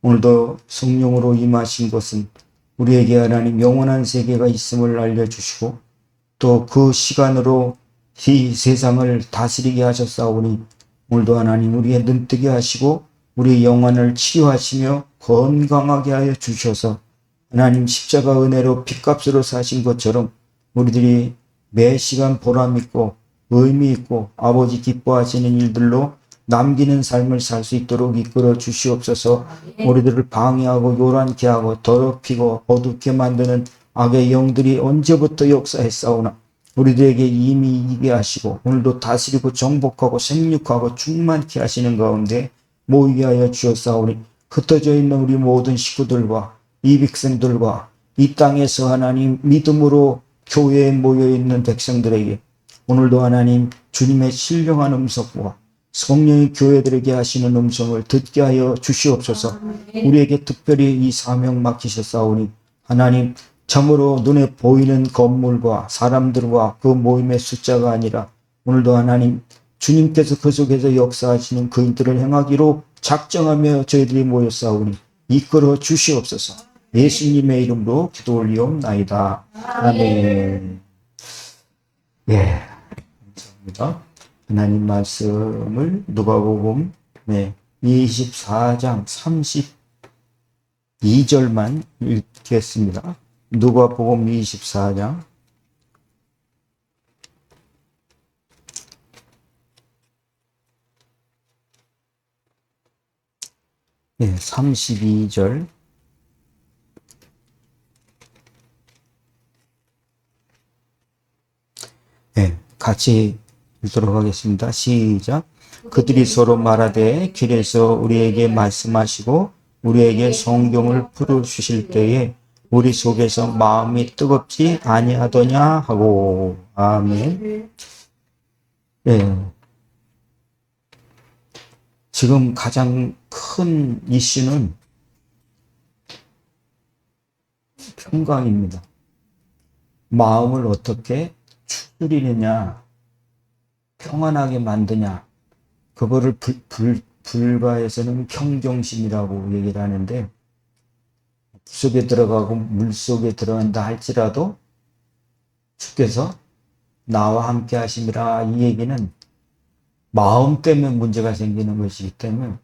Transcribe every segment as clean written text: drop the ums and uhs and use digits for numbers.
오늘도 성령으로 임하신 것은 우리에게 하나님 영원한 세계가 있음을 알려주시고 또 그 시간으로 이 세상을 다스리게 하셨사오니 오늘도 하나님 우리의 눈뜨게 하시고 우리의 영혼을 치유하시며 건강하게 하여 주셔서 하나님 십자가 은혜로 핏값으로 사신 것처럼 우리들이 매 시간 보람 있고 의미 있고 아버지 기뻐하시는 일들로 남기는 삶을 살 수 있도록 이끌어 주시옵소서. 우리들을 방해하고 요란케 하고 더럽히고 어둡게 만드는 악의 영들이 언제부터 역사했사오나 우리들에게 이미 이기게 하시고 오늘도 다스리고 정복하고 생육하고 충만케 하시는 가운데 모이게 하여 주었사오니 흩어져 있는 우리 모든 식구들과 이 백성들과 이 땅에서 하나님 믿음으로 교회에 모여있는 백성들에게 오늘도 하나님 주님의 신령한 음성과 성령이 교회들에게 하시는 음성을 듣게 하여 주시옵소서. 우리에게 특별히 이 사명 맡기셨사오니 하나님 참으로 눈에 보이는 건물과 사람들과 그 모임의 숫자가 아니라 오늘도 하나님 주님께서 그 속에서 역사하시는 그 일들을 행하기로 작정하며 저희들이 모였사오니 이끌어 주시옵소서. 예수님의 이름으로 기도 올리옵나이다. 아멘. 예, 감사합니다. 하나님 말씀을 누가복음 24장 32절만 읽겠습니다. 누가복음 24장 32절 같이 읽도록 하겠습니다. 시작. 그들이 서로 말하되 길에서 우리에게 말씀하시고 우리에게 성경을 풀어주실 때에 우리 속에서 마음이 뜨겁지 아니하더냐 하고. 아멘. 지금 가장 큰 이슈는 평강입니다. 마음을 어떻게 추스리느냐, 평안하게 만드냐, 그거를 불가에서는 평정심이라고 얘기를 하는데, 속에 들어가고 물 속에 들어간다 할지라도 주께서 나와 함께 하심이라, 이 얘기는 마음 때문에 문제가 생기는 것이기 때문에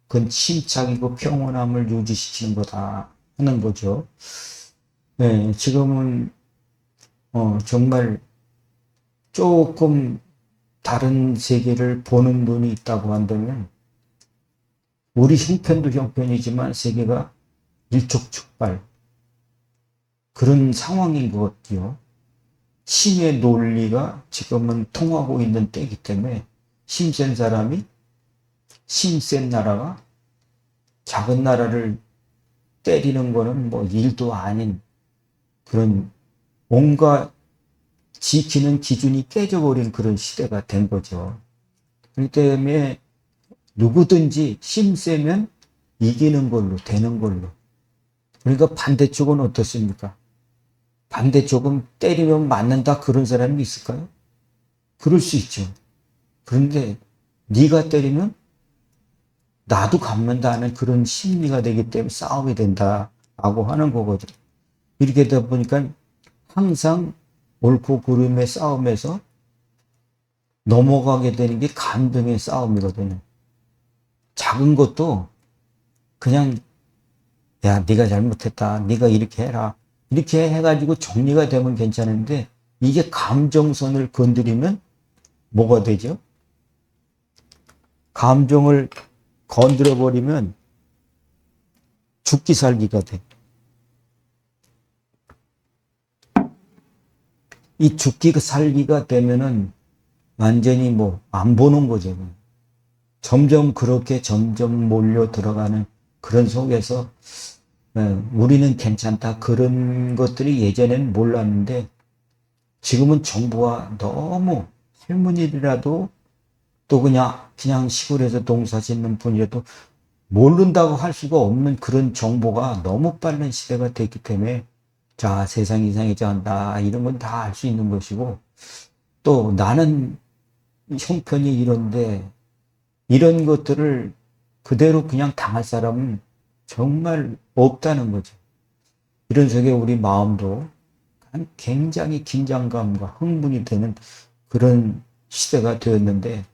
그건 침착이고 평온함을 유지시키는 거다 하는 거죠. 지금은 정말 조금 다른 세계를 보는 눈이 있다고 한다면 우리 형편도 형편이지만 세계가 일촉즉발 그런 상황인 것 같아요. 신의 논리가 지금은 통하고 있는 때이기 때문에 힘센 사람이 힘센 나라가 작은 나라를 때리는 거는 뭐 일도 아닌 그런 뭔가 지키는 기준이 깨져버린 그런 시대가 된 거죠. 그렇기 때문에 누구든지 힘세면 이기는 걸로 되는 걸로. 그러니까 반대쪽은 어떻습니까? 반대쪽은 때리면 맞는다 그런 사람이 있을까요? 그럴 수 있죠. 그런데 네가 때리면 나도 갚는다는 그런 심리가 되기 때문에 싸움이 된다라고 하는 거거든요. 이렇게 되다 보니까 항상 옳고 그름의 싸움에서 넘어가게 되는 게 감정의 싸움이거든요. 작은 것도 그냥 야 네가 잘못했다, 네가 이렇게 해라, 이렇게 해가지고 정리가 되면 괜찮은데 이게 감정선을 건드리면 뭐가 되죠? 감정을 건드려버리면 죽기 살기가 돼. 이 죽기가 살기가 되면은 완전히 뭐 안 보는 거죠. 점점 그렇게 점점 몰려 들어가는 그런 속에서 우리는 괜찮다 그런 것들이 예전에는 몰랐는데 지금은 정부가 너무 할머니들이라도 또 그냥 시골에서 농사 짓는 분이라도 모른다고 할 수가 없는 그런 정보가 너무 빠른 시대가 됐기 때문에 자, 세상이 이상해진다 이런 건 다 알 수 있는 것이고 또 나는 형편이 이런데 이런 것들을 그대로 그냥 당할 사람은 정말 없다는 거죠. 이런 속에 우리 마음도 굉장히 긴장감과 흥분이 되는 그런 시대가 되었는데,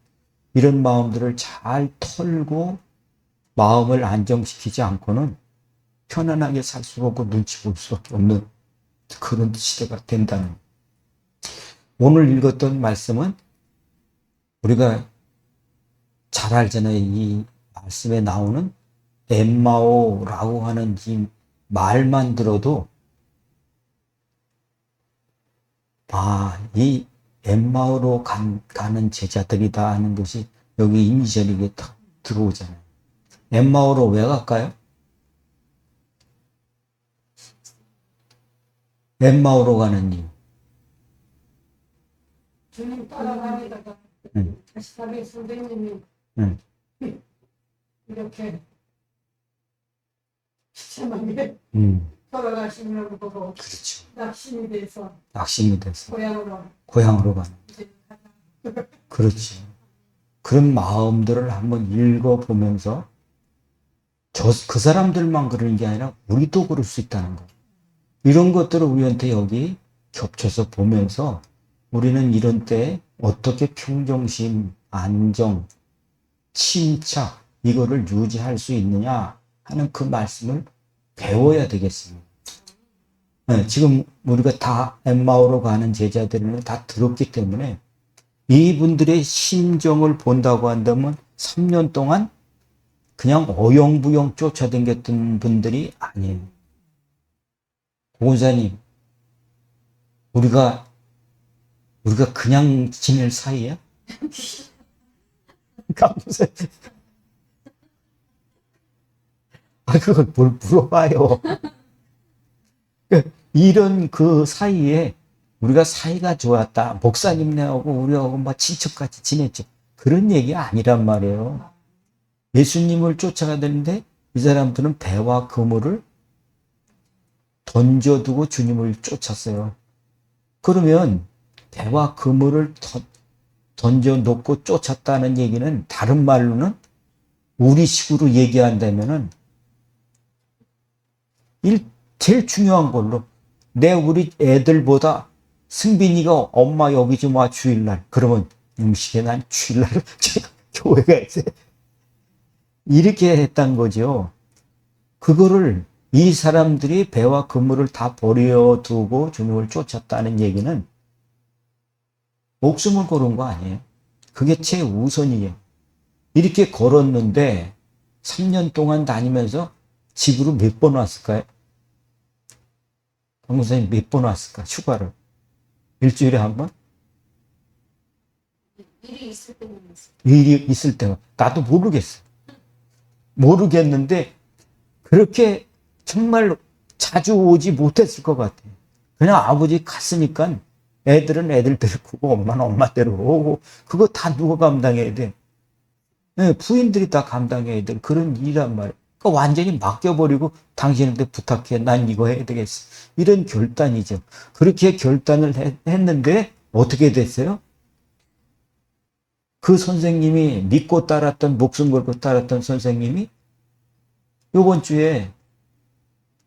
이런 마음들을 잘 털고 마음을 안정시키지 않고는 편안하게 살 수가 없고 눈치 볼 수밖에 없는 그런 시대가 된다는. 오늘 읽었던 말씀은 우리가 잘 알잖아요. 이 말씀에 나오는 엠마오라고 하는 이 말만 들어도 이 엠마오로 가는 제자들이다 하는 것이 여기 이미지에 딱 들어오잖아요. 엠마오로 왜 갈까요? 엠마오로 가는 이유. 주님 따라가다가 다시 가게 선생님이 이렇게 시체만에 돌아가시는 걸 보고 그렇죠. 낙심이 돼서 고향으로 가는. 그렇죠. 그런 마음들을 한번 읽어보면서 그 사람들만 그러는 게 아니라 우리도 그럴 수 있다는 거. 이런 것들을 우리한테 여기 겹쳐서 보면서 우리는 이런 때 어떻게 평정심, 안정, 침착 이거를 유지할 수 있느냐 하는 그 말씀을 배워야 되겠습니다. 네, 지금 우리가 다 엠마오로 가는 제자들은 다 들었기 때문에 이분들의 심정을 본다고 한다면 3년 동안 그냥 어영부영 쫓아다녔던 분들이 아니에요. 고은사님, 우리가 그냥 지낼 사이야? 감사해요. 그걸 뭘 물어봐요. 이런 그 사이에 우리가 사이가 좋았다. 목사님네하고 우리하고 막 친척같이 지냈죠. 그런 얘기 아니란 말이에요. 예수님을 쫓아가는데 이 사람들은 배와 그물을 던져두고 주님을 쫓았어요. 그러면 배와 그물을 던져놓고 쫓았다는 얘기는 다른 말로는 우리식으로 얘기한다면은 제일 중요한 걸로 우리 애들보다 승빈이가 엄마 여기 좀 와 주일날 그러면 음식에 난 주일날 교회 가야 돼. 이렇게 했단 거죠. 그거를 이 사람들이 배와 그물을 다 버려두고 주님을 쫓았다는 얘기는 목숨을 걸은 거 아니에요. 그게 최우선이에요. 이렇게 걸었는데 3년 동안 다니면서 집으로 몇 번 왔을까요? 박목사님 몇 번 왔을까? 휴가를. 일주일에 한 번? 일이 있을 때만 있어요. 일이 있을 때만. 나도 모르겠어. 모르겠는데 그렇게 정말 자주 오지 못했을 것 같아요. 그냥 아버지 갔으니까 애들은 애들대로 오고 엄마는 엄마대로 오고 그거 다 누가 감당해야 돼? 네, 부인들이 다 감당해야 돼. 그런 일이란 말이에요. 그러니까 완전히 맡겨버리고 당신한테 부탁해. 난 이거 해야 되겠어. 이런 결단이죠. 그렇게 결단을 했는데 어떻게 됐어요? 그 선생님이 믿고 따랐던 목숨 걸고 따랐던 선생님이 이번 주에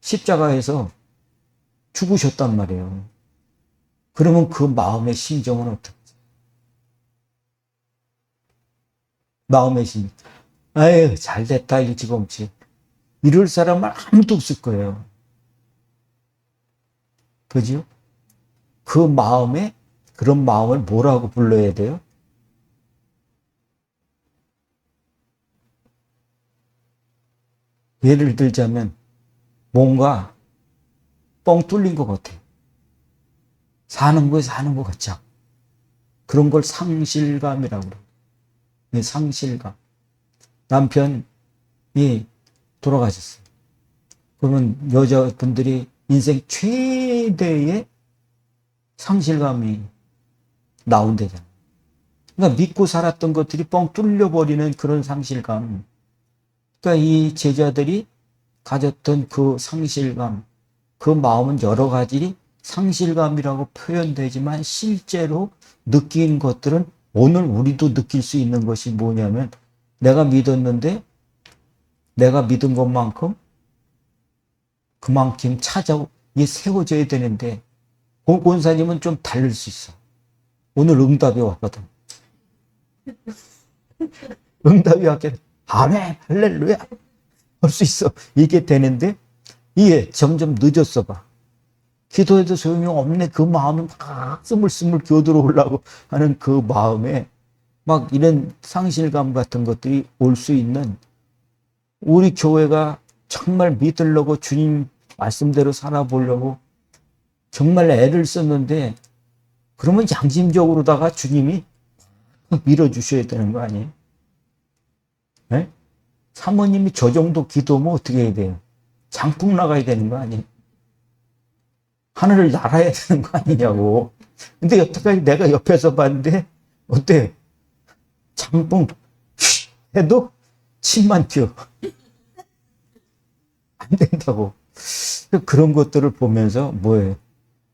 십자가에서 죽으셨단 말이에요. 그러면 그 마음의 심정은 어떨까? 마음의 심정. 아유, 잘 됐다, 일찌감치. 이럴 사람은 아무도 없을 거예요. 그죠? 그 마음에, 그런 마음을 뭐라고 불러야 돼요? 예를 들자면, 뭔가 뻥 뚫린 것 같아요. 사는 것 같지 않고. 그런 걸 상실감이라고 그래요. 상실감. 남편이 돌아가셨어요. 그러면 여자분들이 인생 최대의 상실감이 나온대잖아요. 그러니까 믿고 살았던 것들이 뻥 뚫려버리는 그런 상실감. 그러니까 이 제자들이 가졌던 그 상실감, 그 마음은 여러 가지 상실감이라고 표현되지만 실제로 느낀 것들은 오늘 우리도 느낄 수 있는 것이 뭐냐면 내가 믿었는데 내가 믿은 것만큼 그만큼 이게 세워져야 되는데, 권사님은 좀 다를 수 있어. 오늘 응답이 왔거든. 응답이 왔거든. 아멘, 할렐루야. 할 수 있어. 이게 되는데, 이게 점점 늦었어 봐. 기도해도 소용이 없네. 그 마음은 막 스물스물 기어들어오려고 하는 그 마음에 막 이런 상실감 같은 것들이 올 수 있는, 우리 교회가 정말 믿으려고 주님 말씀대로 살아보려고 정말 애를 썼는데, 그러면 양심적으로다가 주님이 밀어주셔야 되는 거 아니에요? 네? 사모님이 저 정도 기도면 어떻게 해야 돼요? 장풍 나가야 되는 거 아니에요? 하늘을 날아야 되는 거 아니냐고. 근데 여태까지 내가 옆에서 봤는데 어때? 장풍 해도 침만 튀어. 안 된다고. 그런 것들을 보면서 뭐예요?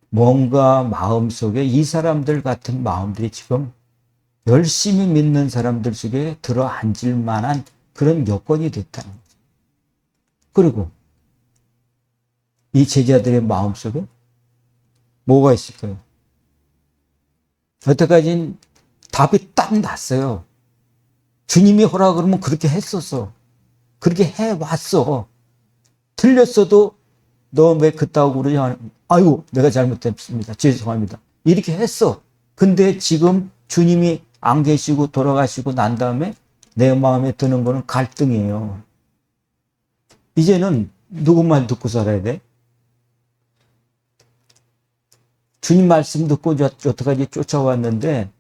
뭔가 마음속에 이 사람들 같은 마음들이 지금 열심히 믿는 사람들 속에 들어 앉을 만한 그런 여건이 됐다는 거죠. 그리고 이 제자들의 마음속에 뭐가 있을까요? 여태까지는 답이 딱 났어요. 주님이 허라 그러면 그렇게 했었어. 그렇게 해왔어. 틀렸어도 너 왜 그따구 그러냐? 아이고, 내가 잘못했습니다. 죄송합니다. 이렇게 했어. 근데 지금 주님이 안 계시고 돌아가시고 난 다음에 내 마음에 드는 거는 갈등이에요. 이제는 누구 말 듣고 살아야 돼? 주님 말씀 듣고 여태까지 쫓아왔는데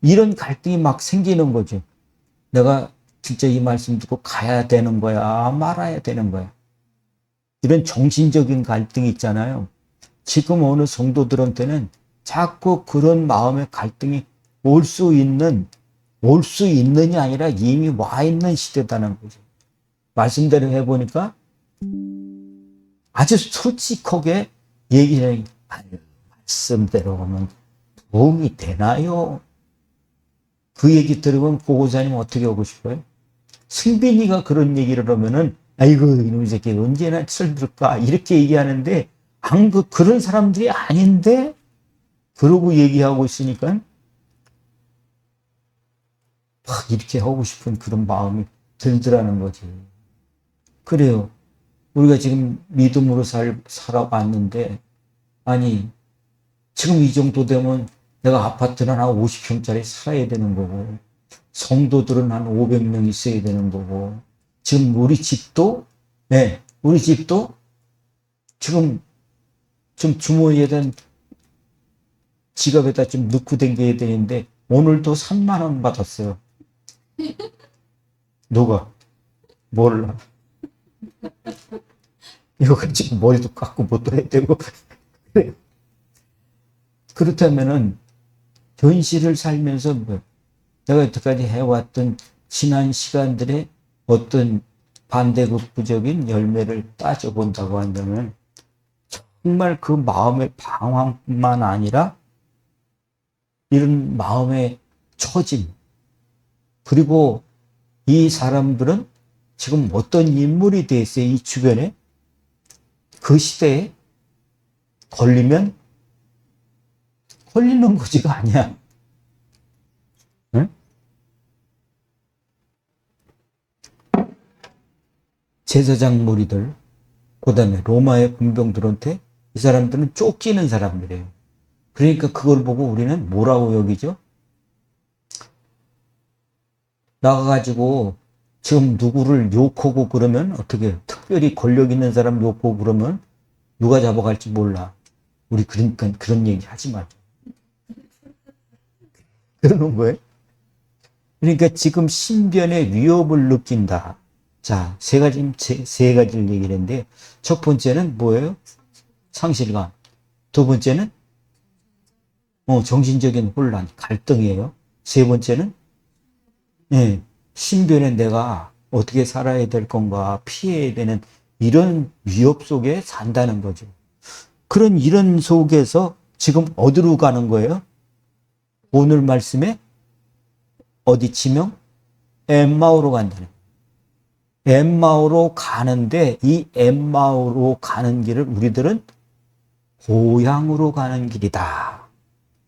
이런 갈등이 막 생기는 거죠. 내가 진짜 이 말씀 듣고 가야 되는 거야, 말아야 되는 거야. 이런 정신적인 갈등이 있잖아요. 지금 어느 성도들한테는 자꾸 그런 마음의 갈등이 올 수 있느냐 아니라 이미 와 있는 시대다는 거죠. 말씀대로 해보니까 아주 솔직하게 얘기를 해요. 말씀대로 하면 도움이 되나요? 그 얘기 들으면 고고사님 어떻게 하고 싶어요? 승빈이가 그런 얘기를 하면은 아이고 이놈의 새끼 언제나 철들까 이렇게 얘기하는데 그런 사람들이 아닌데 그러고 얘기하고 있으니까 막 이렇게 하고 싶은 그런 마음이 들더라는 거지. 그래요. 우리가 지금 믿음으로 살아왔는데 아니 지금 이 정도 되면 내가 아파트는 한 50평짜리 살아야 되는 거고 성도들은 한 500명 있어야 되는 거고 지금 우리 집도 지금 주머니에다 지갑에다 좀 넣고 다녀야 되는데 오늘도 3만 원 받았어요. 누가? 몰라. 이거 가지고 머리도 깎고 못 해야 되고 그래요. 그렇다면은 현실을 살면서 내가 여태까지 해왔던 지난 시간들의 어떤 반대급부적인 열매를 따져본다고 한다면 정말 그 마음의 방황뿐만 아니라 이런 마음의 처짐 그리고 이 사람들은 지금 어떤 인물이 돼 있어요? 이 주변에 그 시대에 걸리면 걸리는 거지가 아니야. 응? 제사장 무리들, 그 다음에 로마의 군병들한테 이 사람들은 쫓기는 사람들이에요. 그러니까 그걸 보고 우리는 뭐라고 여기죠? 나가가지고 지금 누구를 욕하고 그러면 어떻게 해요? 특별히 권력 있는 사람 욕하고 그러면 누가 잡아갈지 몰라. 우리 그러니까 그런 얘기 하지 말자. 그러는 거예요. 그러니까 지금 신변의 위협을 느낀다. 자, 세 가지를 얘기를 했는데, 첫 번째는 뭐예요? 상실감. 두 번째는, 정신적인 혼란, 갈등이에요. 세 번째는, 신변에 내가 어떻게 살아야 될 건가, 피해야 되는 이런 위협 속에 산다는 거죠. 이런 속에서 지금 어디로 가는 거예요? 오늘 말씀에 어디 지명? 엠마오로 간다는 거예요. 엠마오로 가는데 이 엠마오로 가는 길을 우리들은 고향으로 가는 길이다.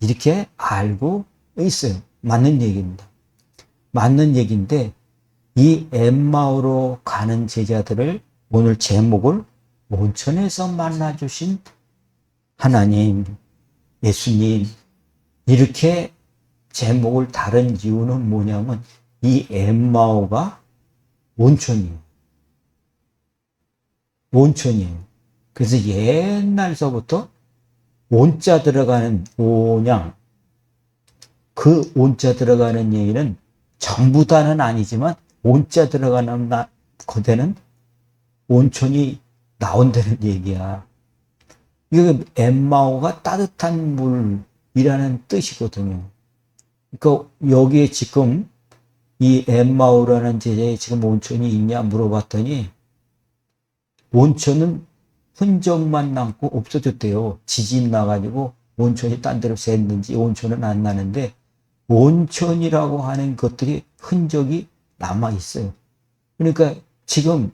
이렇게 알고 있어요. 맞는 얘기입니다. 맞는 얘기인데 이 엠마오로 가는 제자들을 오늘 제목을 온천에서 만나주신 하나님, 예수님 이렇게 제목을 다른 이유는 뭐냐면 이 엠마오가 온천이에요. 온천이에요. 그래서 옛날서부터 온자 들어가는 온양, 그 온자 들어가는 얘기는 전부 다는 아니지만 온자 들어가는 거대는 온천이 나온다는 얘기야. 이게 엠마오가 따뜻한 물이라는 뜻이거든요. 그러니까 여기에 지금 이 엠마오라는 제자에 지금 온천이 있냐 물어봤더니 온천은 흔적만 남고 없어졌대요. 지진 나가지고 온천이 딴 데로 샜는지 온천은 안 나는데 온천이라고 하는 것들이 흔적이 남아 있어요. 그러니까 지금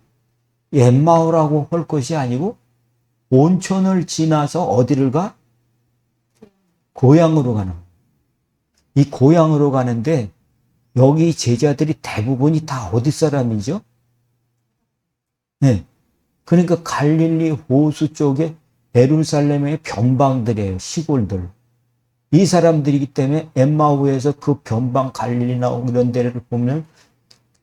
엠마오라고 할 것이 아니고 온천을 지나서 어디를 가? 고향으로 가는. 이 고향으로 가는데 여기 제자들이 대부분이 다 어디 사람이죠? 네. 그러니까 갈릴리 호수 쪽에 예루살렘의 변방들이에요. 시골들. 이 사람들이기 때문에 엠마오에서 그 변방 갈릴리나 이런 데를 보면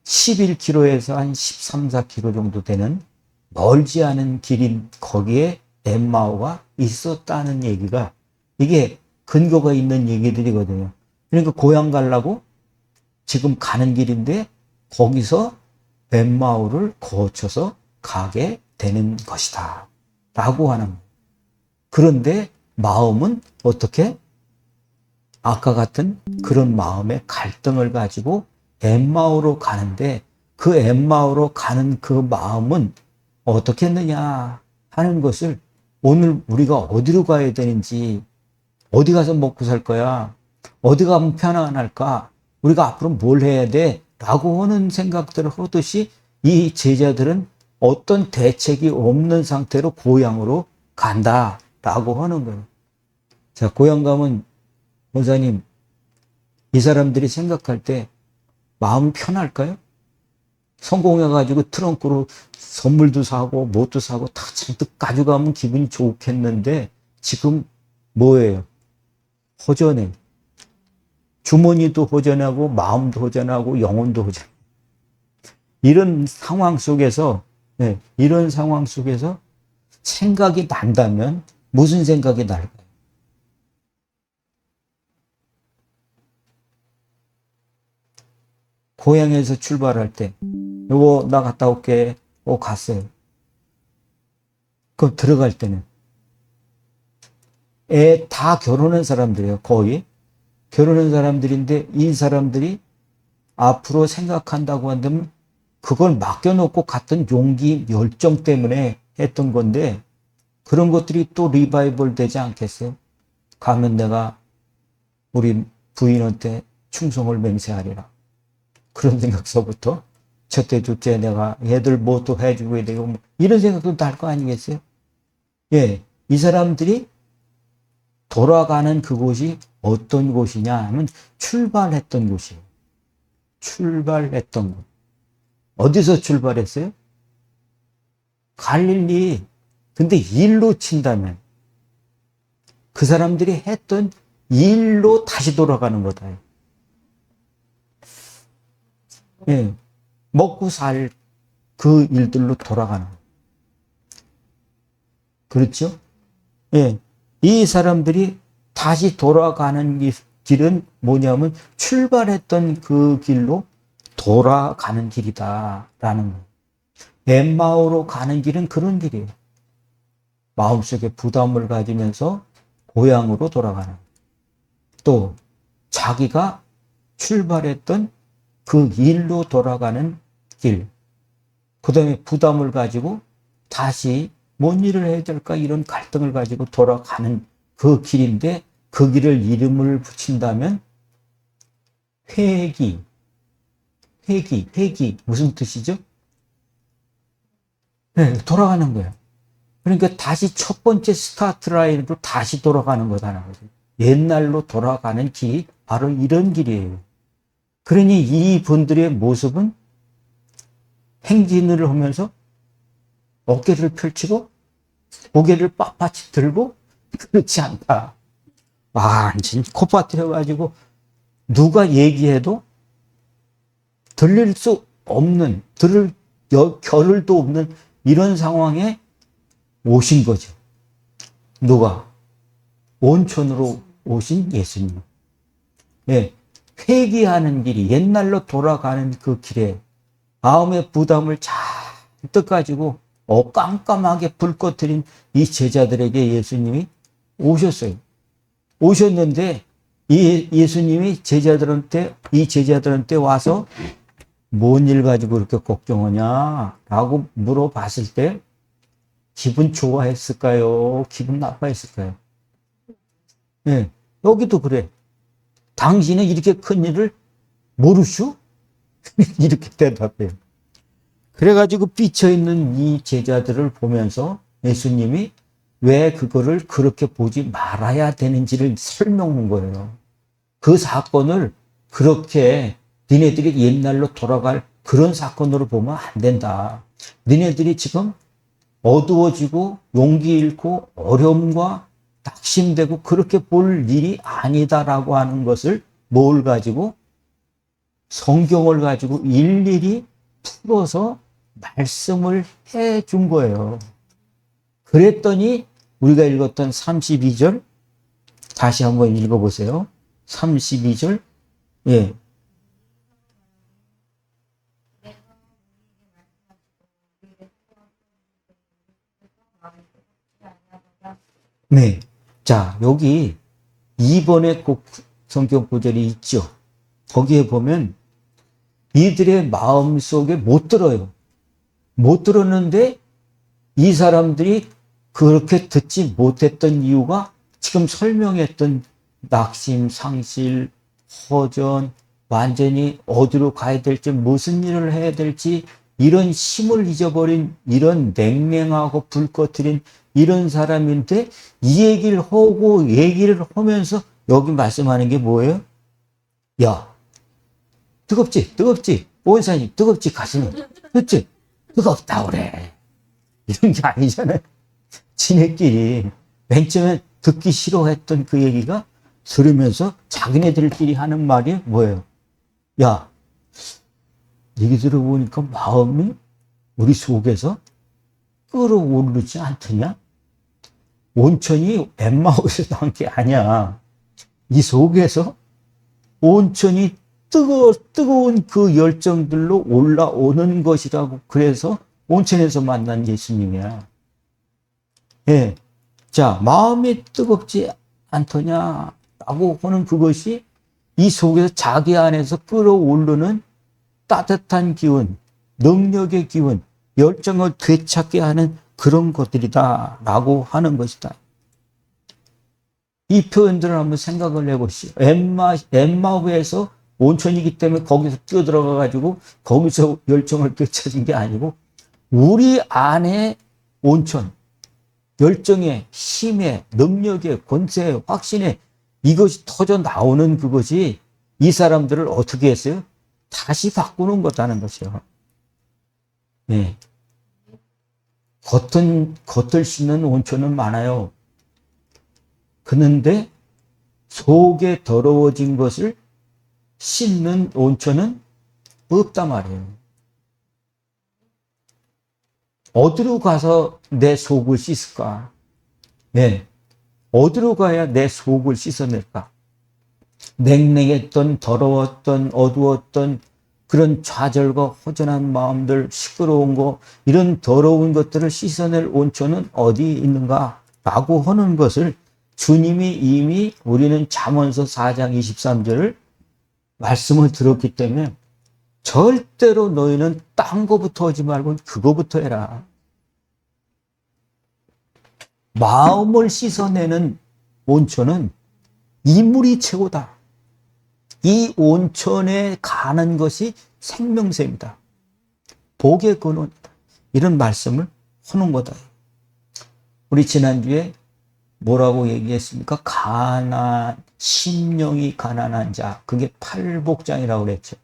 11km에서 한 13, 14km 정도 되는 멀지 않은 길인 거기에 엠마오가 있었다는 얘기가 이게 근거가 있는 얘기들이거든요. 그러니까 고향 가려고 지금 가는 길인데 거기서 엠마오를 거쳐서 가게 되는 것이다 라고 하는 거예요. 그런데 마음은 어떻게? 아까 같은 그런 마음의 갈등을 가지고 엠마오로 가는데 그 엠마오로 가는 그 마음은 어떻게 했느냐 하는 것을 오늘 우리가 어디로 가야 되는지, 어디 가서 먹고 살 거야, 어디 가면 편안할까, 우리가 앞으로 뭘 해야 돼 라고 하는 생각들을 하듯이 이 제자들은 어떤 대책이 없는 상태로 고향으로 간다 라고 하는 거예요. 자, 고향 가면 원사님, 이 사람들이 생각할 때 마음 편할까요? 성공해가지고 트렁크로 선물도 사고 뭣도 사고 다 잔뜩 가져가면 기분이 좋겠는데 지금 뭐예요? 허전해. 주머니도 허전하고 마음도 허전하고 영혼도 허전. 이런 상황 속에서 이런 상황 속에서 생각이 난다면 무슨 생각이 날까요? 고향에서 출발할 때 여보 나 갔다 올게. 갔어요. 그럼 들어갈 때는 애 다 결혼한 사람들이에요. 거의 결혼한 사람들인데 이 사람들이 앞으로 생각한다고 한다면 그걸 맡겨놓고 갔던 용기 열정 때문에 했던 건데 그런 것들이 또 리바이벌 되지 않겠어요? 가면 내가 우리 부인한테 충성을 맹세하리라. 그런 생각서부터 첫째 둘째 내가 애들 뭐 또 해주고 되고 뭐 이런 생각도 날 거 아니겠어요? 예, 이 사람들이 돌아가는 그곳이 어떤 곳이냐 하면 출발했던 곳이에요. 출발했던 곳. 어디서 출발했어요? 갈릴리. 근데 일로 친다면 그 사람들이 했던 일로 다시 돌아가는 거다. 예, 먹고 살 그 일들로 돌아가는 거예요. 그렇죠? 예, 이 사람들이 다시 돌아가는 길은 뭐냐면 출발했던 그 길로 돌아가는 길이다라는 거예요. 엠마오로 가는 길은 그런 길이에요. 마음속에 부담을 가지면서 고향으로 돌아가는 거예요. 또 자기가 출발했던 그 일로 돌아가는 길, 그 다음에 부담을 가지고 다시 뭔 일을 해야 될까 이런 갈등을 가지고 돌아가는 그 길인데 그 길을 이름을 붙인다면 회기 무슨 뜻이죠? 네, 돌아가는 거예요. 그러니까 다시 첫 번째 스타트 라인으로 다시 돌아가는 거다라는 거죠. 옛날로 돌아가는 길이 바로 이런 길이에요. 그러니 이분들의 모습은 행진을 하면서 어깨를 펼치고 고개를 빳빳이 들고 그렇지 않다. 완전히 콧바트려가지고 누가 얘기해도 들릴 수 없는, 들을 겨를도 없는 이런 상황에 오신 거죠. 누가? 온천으로 오신 예수님. 예, 회귀하는 길이, 옛날로 돌아가는 그 길에 마음의 부담을 잔뜩 가지고 깜깜하게 불 꺼뜨린 이 제자들에게 예수님이 오셨어요. 오셨는데 이 예수님이 이 제자들한테 와서 뭔 일 가지고 그렇게 걱정하냐 라고 물어봤을 때 기분 좋아했을까요? 기분 나빠했을까요? 예, 여기도 그래. 당신은 이렇게 큰 일을 모르슈? 이렇게 대답해요. 그래가지고 삐쳐있는 이 제자들을 보면서 예수님이 왜 그거를 그렇게 보지 말아야 되는지를 설명한 거예요. 그 사건을 그렇게 니네들이 옛날로 돌아갈 그런 사건으로 보면 안 된다. 니네들이 지금 어두워지고 용기 잃고 어려움과 낙심되고 그렇게 볼 일이 아니다라고 하는 것을 뭘 가지고? 성경을 가지고 일일이 풀어서 말씀을 해 준 거예요. 그랬더니 우리가 읽었던 32절 다시 한번 읽어보세요. 32절 예. 네. 자, 여기 2번에 꼭 성경 구절이 있죠. 거기에 보면 이들의 마음 속에 못 들어요. 못 들었는데 이 사람들이 그렇게 듣지 못했던 이유가 지금 설명했던 낙심, 상실, 허전, 완전히 어디로 가야 될지, 무슨 일을 해야 될지, 이런 힘을 잊어버린, 이런 냉랭하고 불 꺼트린 이런 사람인데, 이 얘기를 하고, 얘기를 하면서, 여기 말씀하는 게 뭐예요? 야, 뜨겁지? 뜨겁지? 원사님, 뜨겁지? 가슴이. 그치? 뜨겁다, 그래. 이런 게 아니잖아요. 지네끼리. 맨 처음에 듣기 싫어했던 그 얘기가 들으면서 자기네들끼리 하는 말이 뭐예요? 야, 얘기 들어보니까 마음이 우리 속에서 끓어오르지 않더냐? 온천이 엠마오에서 나온 게 아니야. 이 속에서 온천이 뜨거운 그 열정들로 올라오는 것이라고. 그래서 온천에서 만난 예수님이야. 예. 자, 마음이 뜨겁지 않더냐? 라고 하는 그것이 이 속에서 자기 안에서 끌어오르는 따뜻한 기운, 능력의 기운, 열정을 되찾게 하는 그런 것들이다. 라고 하는 것이다. 이 표현들을 한번 생각을 해보시죠. 엠마오에서 온천이기 때문에 거기서 뛰어들어가가지고 거기서 열정을 되찾은 게 아니고 우리 안에 온천, 열정의 힘의 능력의 권세의 확신의 이것이 터져 나오는 그것이 이 사람들을 어떻게 했어요? 다시 바꾸는 거다는 것이요. 네. 겉을 씻는 온천은 많아요. 그런데 속에 더러워진 것을 씻는 온천은 없단 말이에요. 어디로 가서 내 속을 씻을까? 네. 어디로 가야 내 속을 씻어낼까? 냉랭했던, 더러웠던, 어두웠던 그런 좌절과 허전한 마음들, 시끄러운 거, 이런 더러운 것들을 씻어낼 온천은 어디 있는가? 라고 하는 것을 주님이 이미 우리는 잠언서 4장 23절을 말씀을 들었기 때문에 절대로 너희는 딴 거부터 하지 말고 그거부터 해라. 마음을 씻어내는 온천은 이 물이 최고다. 이 온천에 가는 것이 생명새입니다. 복의 근원이다. 이런 말씀을 하는 거다. 우리 지난주에 뭐라고 얘기했습니까? 심령이 가난한 자. 그게 팔복장이라고 그랬죠.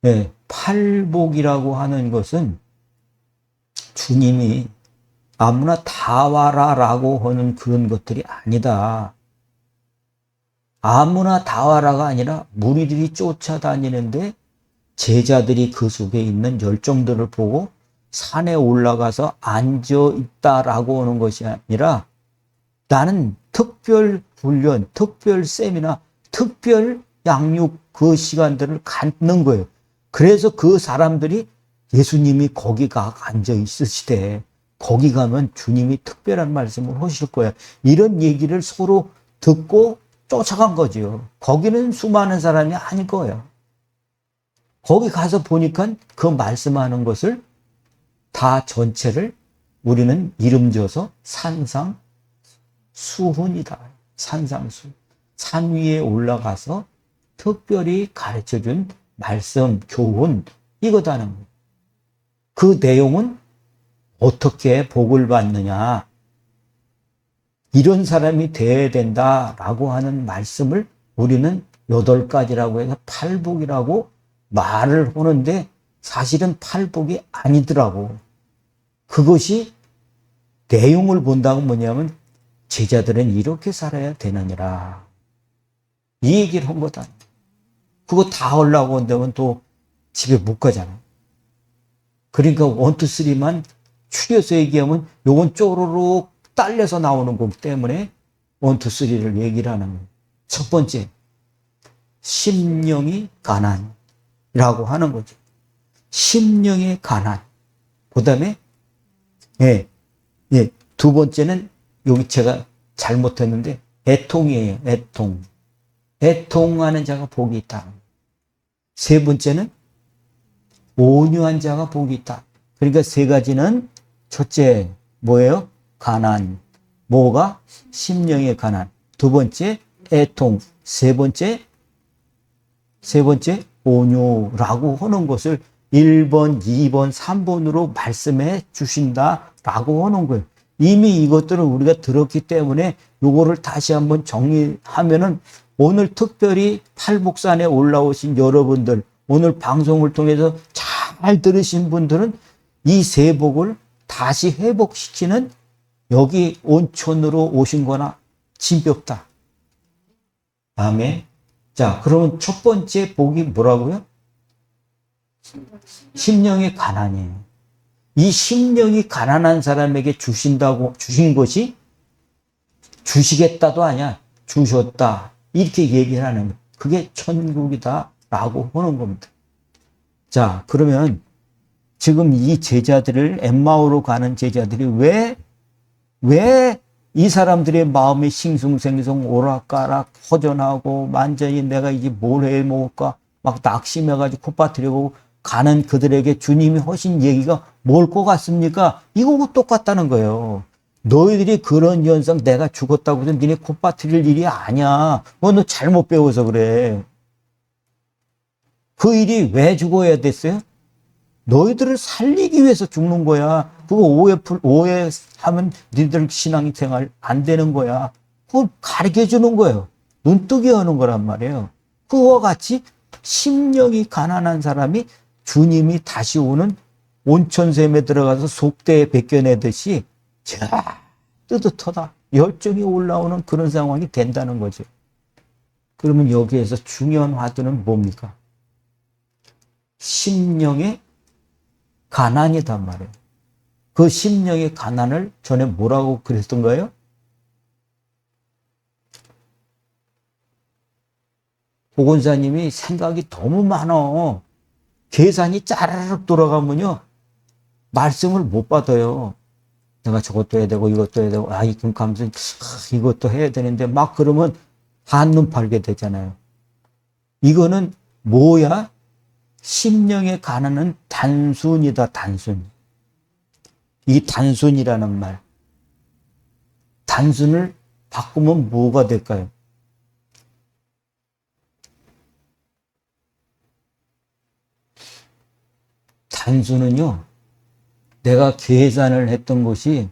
네, 팔복이라고 하는 것은 주님이 아무나 다 와라라고 하는 그런 것들이 아니다. 아무나 다 와라가 아니라 무리들이 쫓아다니는데 제자들이 그 속에 있는 열정들을 보고 산에 올라가서 앉아 있다라고 하는 것이 아니라 나는 특별 훈련, 특별 세미나, 특별 양육 그 시간들을 갖는 거예요. 그래서 그 사람들이 예수님이 거기 가 앉아 있으시되 거기 가면 주님이 특별한 말씀을 하실 거야. 이런 얘기를 서로 듣고 쫓아간 거죠. 거기는 수많은 사람이 아닐 거예요. 거기 가서 보니까 그 말씀하는 것을 다 전체를 우리는 이름 지어서 산상수훈이다. 산상수. 산 위에 올라가서 특별히 가르쳐준 말씀, 교훈, 이거다는 거예요. 그 내용은 어떻게 복을 받느냐. 이런 사람이 돼야 된다라고 하는 말씀을 우리는 8가지라고 해서 팔복이라고 말을 하는데 사실은 팔복이 아니더라고. 그것이 내용을 본다고 뭐냐면 제자들은 이렇게 살아야 되느니라. 이 얘기를 한 거다. 그거 다 하려고 한다면 또 집에 못 가잖아. 그러니까 1, 2, 3만 추려서 얘기하면 요건 쪼르륵 딸려서 나오는 거기 때문에 1, 2, 3를 얘기를 하는 거예요. 첫 번째, 심령이 가난이라고 하는 거죠. 심령의 가난. 그 다음에, 두 번째는 여기 제가 잘못했는데, 애통이에요. 애통. 애통하는 자가 복이 있다. 세 번째는 온유한 자가 복이 있다. 그러니까 3가지는 첫째, 뭐예요? 가난. 뭐가? 심령의 가난. 2번째, 애통. 세 번째, 온유라고 하는 것을 1번, 2번, 3번으로 말씀해 주신다라고 하는 거예요. 이미 이것들을 우리가 들었기 때문에 요거를 다시 한번 정리하면은 오늘 특별히 팔복산에 올라오신 여러분들, 오늘 방송을 통해서 잘 들으신 분들은 이 3복을 다시 회복시키는 여기 온천으로 오신 거나 진비 없다. 아멘. 자, 그러면 첫 번째 복이 뭐라고요? 심령의 가난이에요. 이 심령이 가난한 사람에게 주신 것이 주시겠다도 아니야. 주셨다. 이렇게 얘기를 하는 거예요. 그게 천국이다. 라고 하는 겁니다. 자, 그러면 지금 이 제자들을 엠마오로 가는 제자들이 왜 이 사람들의 마음이 싱숭생숭 오락가락 허전하고 완전히 내가 이제 뭘 해 먹을까 막 낙심해가지고 콧바트려고 가는 그들에게 주님이 하신 얘기가 뭘 것 같습니까? 이거하고 똑같다는 거예요. 너희들이 그런 현상 내가 죽었다고 해서 니네 콧바트릴 일이 아니야. 너 잘못 배워서 그래. 그 일이 왜 죽어야 됐어요? 너희들을 살리기 위해서 죽는 거야. 그거 오해하면 너희들 신앙생활 안 되는 거야. 그걸 가르쳐 주는 거예요. 눈뜨게 하는 거란 말이에요. 그와 같이 심령이 가난한 사람이 주님이 다시 오는 온천샘에 들어가서 속대에 벗겨내듯이 자 뜨뜻하다. 열정이 올라오는 그런 상황이 된다는 거죠. 그러면 여기에서 중요한 화두는 뭡니까? 심령의 가난이단 말이에요. 그 심령의 가난을 전에 뭐라고 그랬던 거예요? 보건사님이 생각이 너무 많아. 계산이 짜르륵 돌아가면요. 말씀을 못 받아요. 내가 저것도 해야 되고 이것도 해야 되고 이 금감선 이것도 해야 되는데 막 그러면 한눈 팔게 되잖아요. 이거는 뭐야? 심령의 가난은 단순이다. 단순. 이 단순이라는 말. 단순을 바꾸면 뭐가 될까요? 단순은요. 내가 계산을 했던 것이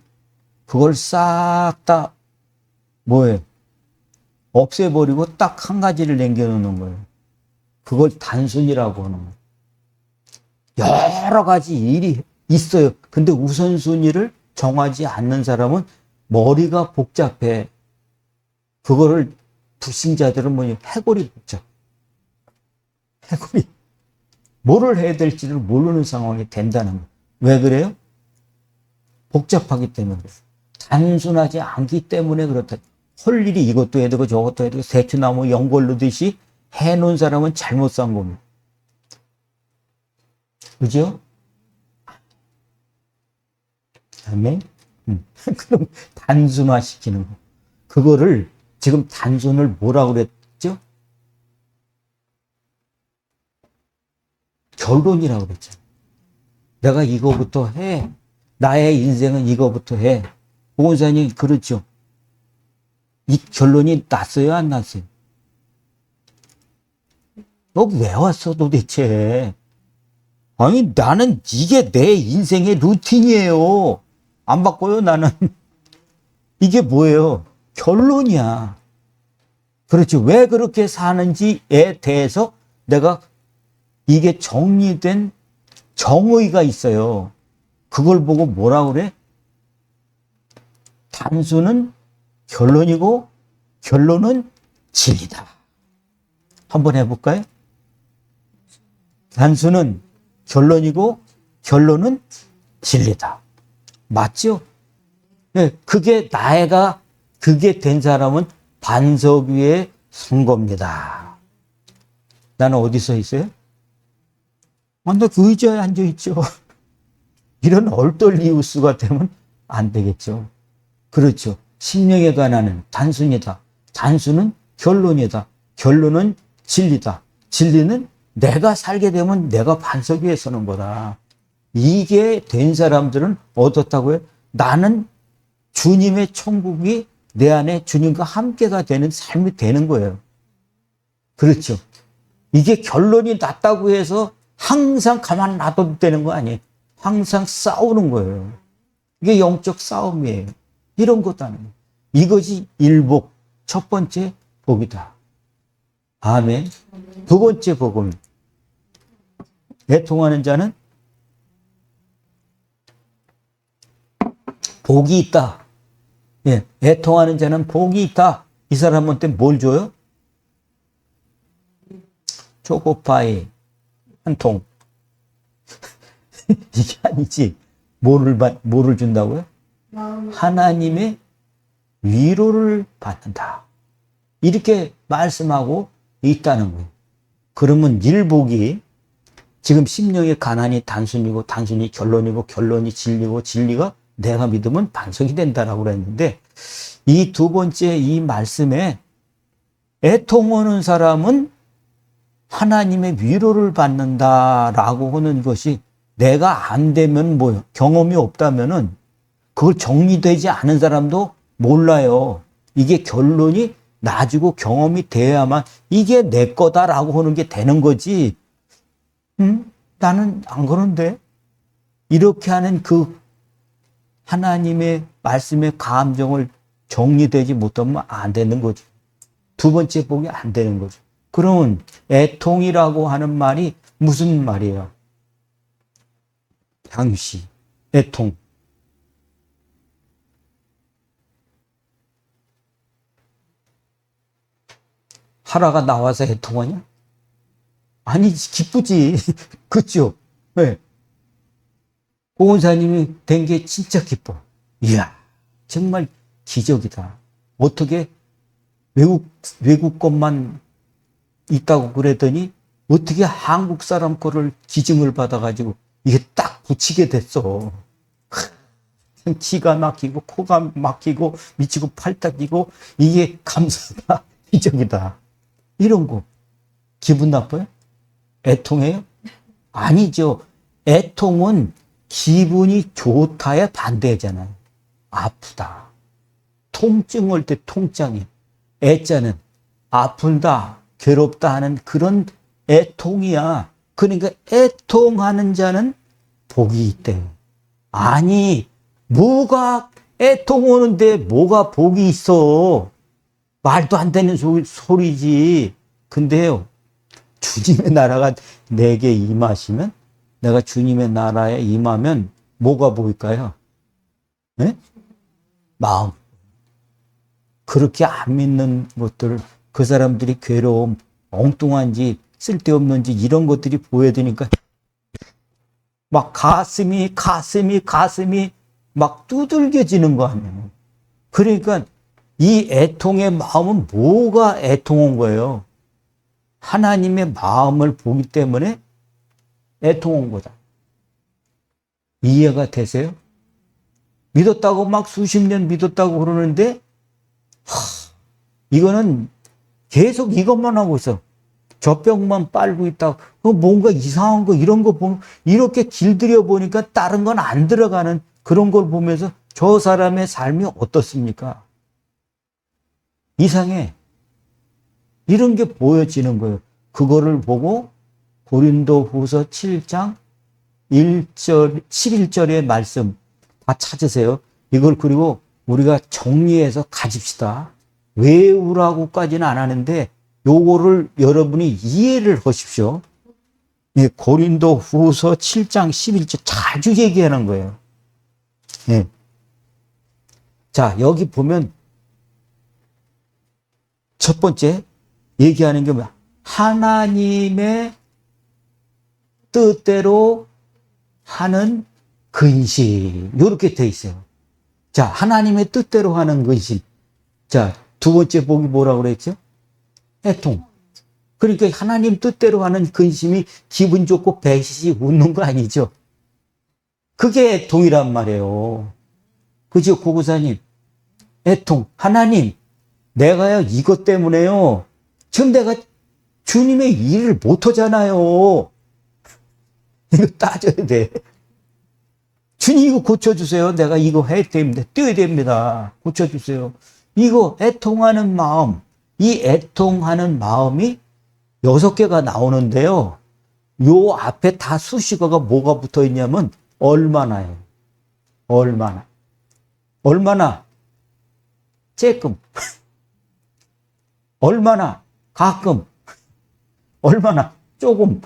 그걸 싹 다 뭐예요? 없애버리고 딱 한 가지를 남겨놓는 거예요. 그걸 단순이라고 하는 거예요. 여러 가지 일이 있어요. 근데 우선순위를 정하지 않는 사람은 머리가 복잡해. 그거를 불신자들은 뭐냐? 해골이 복잡. 해골이 뭐를 해야 될지를 모르는 상황이 된다는 거예요. 왜 그래요? 복잡하기 때문에 그래요. 단순하지 않기 때문에 그렇다. 할 일이 이것도 해야 되고 저것도 해야 되고 대추나무 연골르듯이 해놓은 사람은 잘못 산 겁니다. 그죠? 아멘? 그럼 단순화시키는 거. 그거를 지금 단순을 뭐라고 그랬죠? 결론이라고 그랬잖아요. 내가 이거부터 해. 나의 인생은 이거부터 해. 보건사님, 그렇죠. 이 결론이 났어요, 안 났어요? 너 왜 왔어, 도대체? 아니, 나는 이게 내 인생의 루틴이에요. 안 바꿔요, 나는. 이게 뭐예요? 결론이야. 그렇지. 왜 그렇게 사는지에 대해서 내가 이게 정리된 정의가 있어요. 그걸 보고 뭐라 그래? 단수는 결론이고 결론은 진리다. 한번 해볼까요? 단수는 결론이고 결론은 진리다. 맞죠? 네, 그게 그게 된 사람은 반석 위에 선 겁니다. 나는 어디 서 있어요? 나 그 의자에 앉아있죠. 이런 얼떨리우스가 되면 안 되겠죠. 그렇죠. 심령에 관한은 단순이다. 단순은 결론이다. 결론은 진리다. 진리는 내가 살게 되면 내가 반석 위에 서는 거다. 이게 된 사람들은 어떻다고요? 나는 주님의 천국이 내 안에 주님과 함께가 되는 삶이 되는 거예요. 그렇죠. 이게 결론이 났다고 해서 항상 가만 놔둬도 되는 거 아니에요. 항상 싸우는 거예요. 이게 영적 싸움이에요. 이런 것도 아니에요. 이것이 일복, 첫 번째 복이다. 아멘. 두 번째 복은 애통하는 자는 복이 있다. 예, 애통하는 자는 복이 있다. 이 사람한테 뭘 줘요? 초코파이 한 통. 이게 아니지. 뭐를 준다고요? 하나님의 위로를 받는다. 이렇게 말씀하고 있다는 거예요. 그러면 일복이 지금 심령의 가난이 단순이고 단순이 결론이고 결론이 진리고 진리가 내가 믿으면 반석이 된다라고 그랬는데 이 두 번째 이 말씀에 애통하는 사람은 하나님의 위로를 받는다라고 하는 것이 내가 안 되면 뭐요? 경험이 없다면은 그걸 정리되지 않은 사람도 몰라요. 이게 결론이 나지고 경험이 돼야만 이게 내 거다라고 하는 게 되는 거지. 나는 안 그런데? 이렇게 하는 그 하나님의 말씀의 감정을 정리되지 못하면 안 되는 거죠. 두 번째 복이 안 되는 거죠. 그러면 애통이라고 하는 말이 무슨 말이에요? 당시, 애통. 하라가 나와서 애통하냐? 아니지, 기쁘지. 그렇죠? 네. 보건사님이 된 게 진짜 기뻐. 이야, 정말 기적이다. 어떻게 외국 것만 있다고 그랬더니 어떻게 한국 사람 거를 기증을 받아가지고 이게 딱 붙이게 됐어. 기가 막히고 코가 막히고 미치고 팔딱 뛰고 이게 감사다. 기적이다. 이런 거 기분 나빠요? 애통해요? 아니죠. 애통은 기분이 좋다의 반대잖아요. 아프다. 통증 올 때 통장이에요. 애자는 아픈다, 괴롭다 하는 그런 애통이야. 그러니까 애통하는 자는 복이 있대. 아니, 뭐가 애통 오는데 뭐가 복이 있어. 말도 안 되는 소리지. 근데요, 주님의 나라가 내게 임하시면, 내가 주님의 나라에 임하면 뭐가 보일까요? 네? 마음. 그렇게 안 믿는 것들, 그 사람들이 괴로움, 엉뚱한 짓, 쓸데없는 짓, 이런 것들이 보여드니까 막 가슴이 막 두들겨지는 거 아니에요. 그러니까 이 애통의 마음은 뭐가 애통 온 거예요? 하나님의 마음을 보기 때문에 애통 온 거다. 이해가 되세요? 믿었다고 막 수십 년 믿었다고 그러는데 이거는 계속 이것만 하고 있어. 젖병만 빨고 있다고 뭔가 이상한 거 이런 거 보면 이렇게 길들여 보니까 다른 건 안 들어가는 그런 걸 보면서 저 사람의 삶이 어떻습니까? 이상해. 이런 게 보여지는 거예요. 그거를 보고 고린도후서 7장 1절 11절의 말씀 다 찾으세요. 이걸 그리고 우리가 정리해서 가집시다. 외우라고까지는 안 하는데 요거를 여러분이 이해를 하십시오. 예, 고린도후서 7장 11절 자주 얘기하는 거예요. 예. 자, 여기 보면 첫 번째 얘기하는 게 뭐야? 하나님의 뜻대로 하는 근심. 이렇게 돼 있어요. 자, 하나님의 뜻대로 하는 근심. 자, 두 번째 복이 뭐라고 그랬죠? 애통. 그러니까 하나님 뜻대로 하는 근심이 기분 좋고 배시 웃는 거 아니죠? 그게 애통이란 말이에요. 그죠, 고구사님? 애통. 하나님, 내가요, 이것 때문에요. 지금 내가 주님의 일을 못 하잖아요. 이거 따져야 돼. 주님 이거 고쳐주세요. 내가 이거 해야 됩니다. 뛰어야 됩니다. 고쳐주세요. 이거 애통하는 마음. 이 애통하는 마음이 6개가 나오는데요. 요 앞에 다 수식어가 뭐가 붙어 있냐면 얼마나예요. 얼마나. 얼마나. 쬐끔. 얼마나. 가끔. 얼마나. 조금.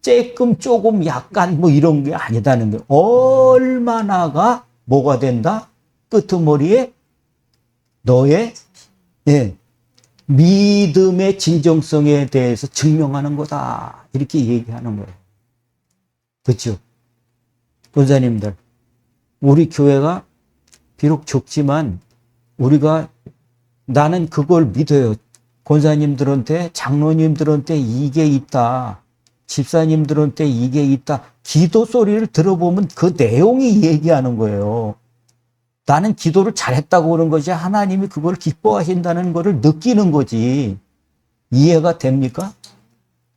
쬐끔 조금 약간 뭐 이런 게 아니다는 거예요. 얼마나가 뭐가 된다? 끄트머리에 너의 믿음의 진정성에 대해서 증명하는 거다. 이렇게 얘기하는 거예요. 그렇죠? 권사님들, 우리 교회가 비록 적지만 우리가 나는 그걸 믿어요. 권사님들한테, 장로님들한테 이게 있다. 집사님들한테 이게 있다. 기도 소리를 들어보면 그 내용이 얘기하는 거예요. 나는 기도를 잘했다고 그런 것이 하나님이 그걸 기뻐하신다는 것을 느끼는 거지. 이해가 됩니까?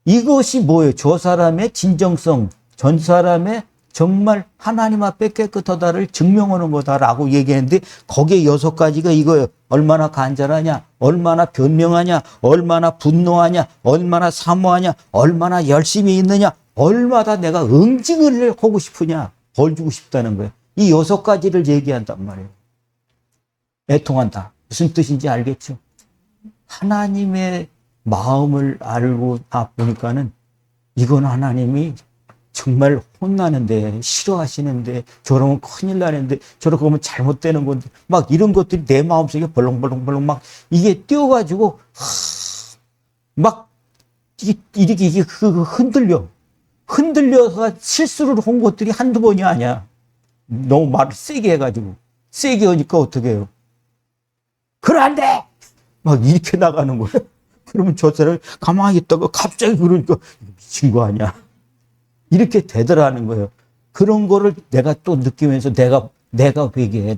이것이 뭐예요? 저 사람의 진정성, 전 사람의 정말 하나님 앞에 깨끗하다를 증명하는 거다라고 얘기했는데 거기에 6가지가 이거예요. 얼마나 간절하냐, 얼마나 변명하냐, 얼마나 분노하냐, 얼마나 사모하냐, 얼마나 열심히 있느냐, 얼마나 내가 응징을 하고 싶으냐, 벌 주고 싶다는 거예요. 이 6가지를 얘기한단 말이에요. 애통한다. 무슨 뜻인지 알겠죠? 하나님의 마음을 알고 보니까는 이건 하나님이 정말 혼나는데, 싫어하시는데, 저러면 큰일 나는데, 저렇게 하면 잘못되는 건데, 막 이런 것들이 내 마음속에 벌렁벌렁벌렁 막 이게 뛰어가지고, 막 이렇게 흔들려. 흔들려서 실수를 한 것들이 한두 번이 아니야. 너무 말을 세게 해가지고. 세게 하니까 어떻게 해요? 그래, 안 돼! 막 이렇게 나가는 거예요. 그러면 저 사람이 가만히 있다가 갑자기 그러니까 미친 거 아니야. 이렇게 되더라는 거예요. 그런 거를 내가 또 느끼면서 내가 회개해,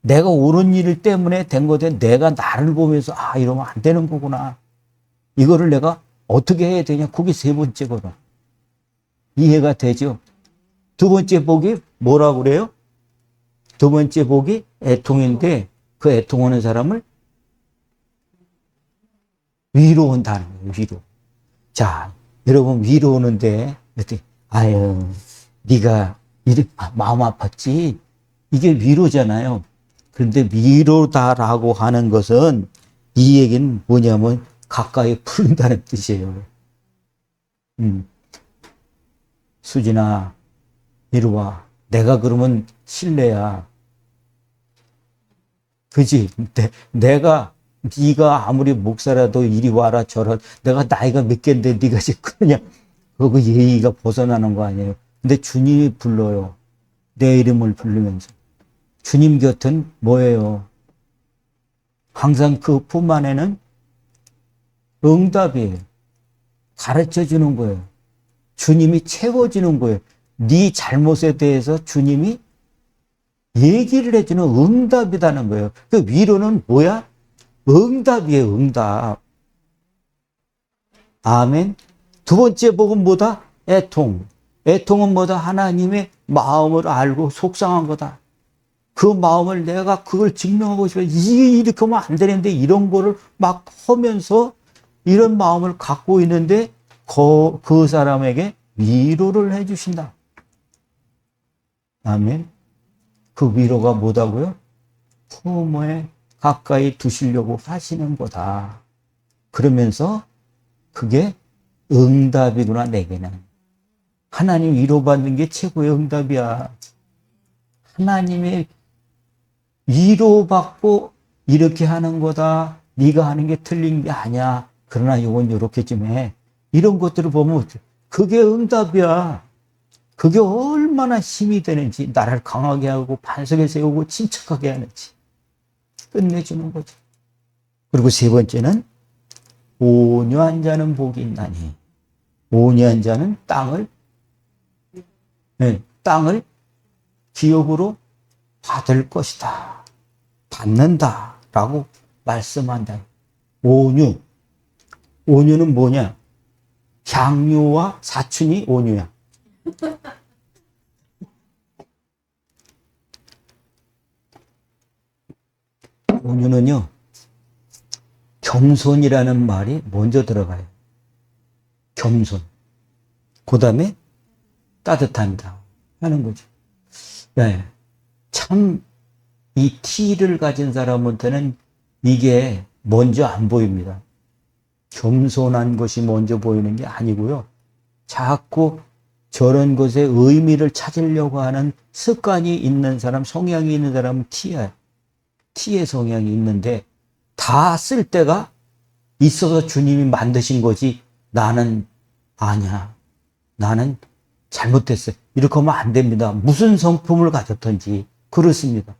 내가 옳은 일 때문에 된 거든 내가 나를 보면서 이러면 안 되는 거구나. 이거를 내가 어떻게 해야 되냐. 그게 3번째거든. 이해가 되죠? 2번째 복이 뭐라고 그래요? 2번째 복이 애통인데 그 애통하는 사람을 위로한다는 거예요. 위로. 자, 여러분 위로하는데 아유, 네가 마음 아팠지. 이게 위로잖아요. 그런데 위로다라고 하는 것은 이 얘기는 뭐냐면 가까이 부른다는 뜻이에요. 수진아, 이리 와. 내가 그러면 실례야. 그지? 내가 네가 아무리 목사라도 이리 와라 저라. 내가 나이가 몇 갠데 네가 지금 그러냐. 그거 예의가 벗어나는 거 아니에요. 근데 주님이 불러요. 내 이름을 부르면서. 주님 곁은 뭐예요? 항상 그 품 안에는 응답이에요. 가르쳐 주는 거예요. 주님이 채워주는 거예요. 네 잘못에 대해서 주님이 얘기를 해주는 응답이라는 거예요. 그 위로는 뭐야? 응답이에요, 응답. 아멘. 두 번째 복은 뭐다? 애통. 애통은 뭐다? 하나님의 마음을 알고 속상한 거다. 그 마음을 내가 그걸 증명하고 싶어. 이게 이렇게 하면 안 되는데 이런 거를 막 하면서 이런 마음을 갖고 있는데 그 사람에게 위로를 해주신다. 아멘. 그 위로가 뭐다고요? 품에 가까이 두시려고 하시는 거다. 그러면서 그게 응답이구나, 내게는. 하나님 위로받는 게 최고의 응답이야. 하나님의 위로받고 이렇게 하는 거다. 네가 하는 게 틀린 게 아니야. 그러나 이건 이렇게 좀 해. 이런 것들을 보면 그게 응답이야. 그게 얼마나 힘이 되는지, 나를 강하게 하고 반석에 세우고 침착하게 하는지 끝내주는 거죠. 그리고 세 번째는 온유한 자는 복이 있나니. 온유한 자는 땅을 기업으로 받을 것이다. 받는다. 라고 말씀한다. 온유. 온유는 뭐냐? 향유와 사춘이 온유야. 온유는요, 겸손이라는 말이 먼저 들어가요. 겸손. 그 다음에 따뜻합니다. 하는 거죠. 네. 참, 이 T를 가진 사람한테는 이게 먼저 안 보입니다. 겸손한 것이 먼저 보이는 게 아니고요. 자꾸 저런 것에 의미를 찾으려고 하는 습관이 있는 사람, 성향이 있는 사람은 T야. T의 성향이 있는데 다 쓸 때가 있어서 주님이 만드신 거지 나는 아니야. 나는 잘못됐어. 이렇게 하면 안 됩니다. 무슨 성품을 가졌던지 그렇습니다.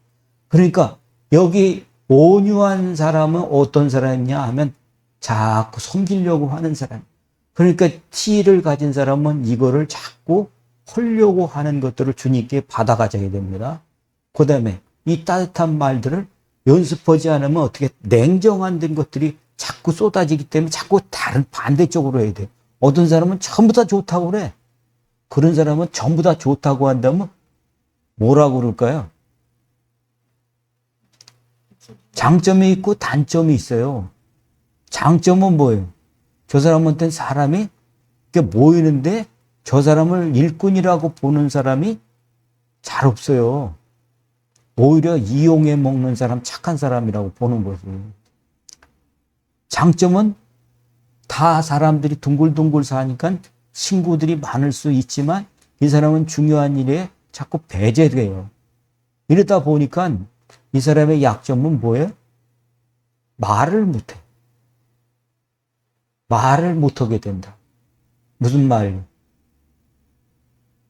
그러니까 여기 온유한 사람은 어떤 사람이냐 하면 자꾸 섬기려고 하는 사람. 그러니까 T를 가진 사람은 이거를 자꾸 하려고 하는 것들을 주님께 받아가져야 됩니다. 그 다음에 이 따뜻한 말들을 연습하지 않으면 어떻게 냉정한 것들이 자꾸 쏟아지기 때문에 자꾸 다른 반대쪽으로 해야 돼요. 어떤 사람은 전부 다 좋다고 그래. 그런 사람은 전부 다 좋다고 한다면 뭐라고 그럴까요? 장점이 있고 단점이 있어요. 장점은 뭐예요? 저 사람한테는 사람이 모이는데 저 사람을 일꾼이라고 보는 사람이 잘 없어요. 오히려 이용해 먹는 사람, 착한 사람이라고 보는 거지. 장점은 다 사람들이 둥글둥글 사니까 친구들이 많을 수 있지만 이 사람은 중요한 일에 자꾸 배제돼요. 이러다 보니까 이 사람의 약점은 뭐예요? 말을 못해. 말을 못하게 된다. 무슨 말?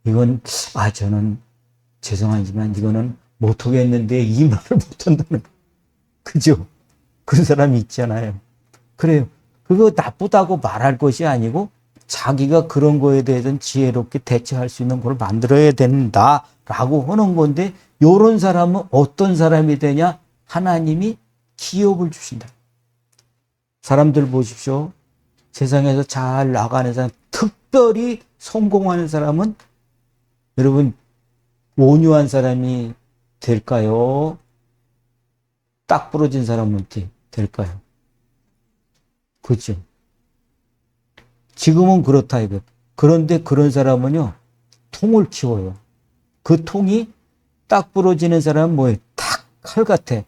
이건 저는 죄송하지만 이거는 못하겠는데 이 말을 못한다는 거. 그죠? 그런 사람이 있잖아요. 그래요. 그거 나쁘다고 말할 것이 아니고 자기가 그런 거에 대해서는 지혜롭게 대처할 수 있는 걸 만들어야 된다라고 하는 건데 이런 사람은 어떤 사람이 되냐? 하나님이 기업을 주신다. 사람들 보십시오. 세상에서 잘 나가는 사람, 특별히 성공하는 사람은 여러분 온유한 사람이 될까요? 딱 부러진 사람은 될까요? 그렇죠. 지금은 그렇다 이거. 그런데 그런 사람은요 통을 키워요. 그 통이 딱 부러지는 사람은 뭐예요? 탁 칼 같아.